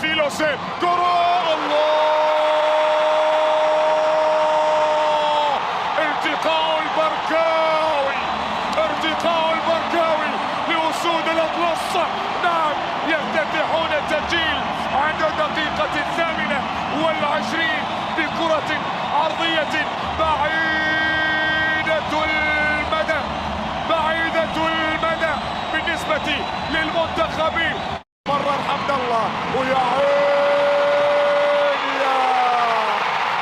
فيلوسين كرة الله، ارتقاء البركاوي لأسود الأطلس. نعم، يفتتحون التسجيل عند الدقيقة 28 بكرة عرضية بعيدة المدى بالنسبة للمنتخب. مرر حمد الله ويا عيني،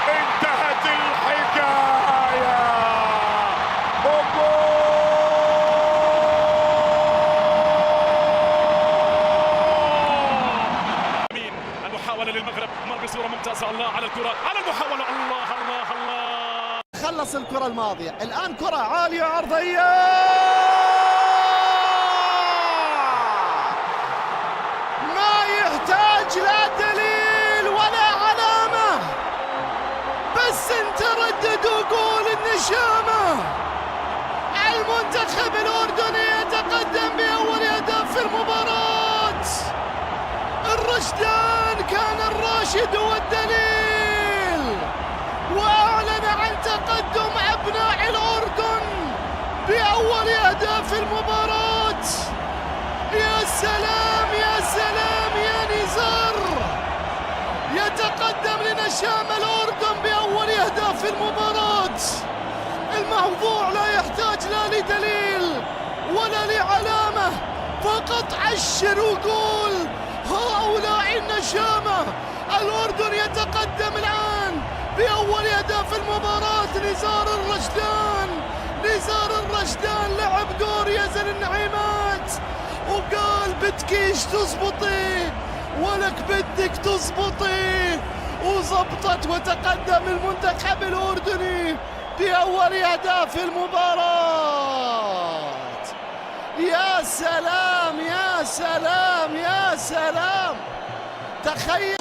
انتهت الحكاية. المحاولة للمغرب مر بصورة ممتازة. الله على الكرة، على المحاولة، الله الله الله. خلص الكرة الماضية، الآن كرة عالية عرضية، ما يحتاج لا دليل ولا علامة، بس انت ردد وقول النشامة. المنتخب الأردني يتقدم بأول هدف في المباراة. الرشدان كان الراشد والدليل، وأعلن عن تقدم أبناء الأردن بأول أهداف المباراة. يا سلام يا سلام يا نزار، يتقدم لنشام الأردن بأول أهداف المباراة. الموضوع لا يحتاج لا لدليل ولا لعلامة، فقط عشر وقول هؤلاء النشامة. الأردن يتقدم الآن بأول هدف المباراة. نزار الرشدان لعب دور يزن النعيمات وقال بدكيش تزبطي ولك بدك تزبطي، وزبطت وتقدم المنتخب الأردني بأول أهداف المباراة. يا سلام يا سلام يا سلام، تخيل.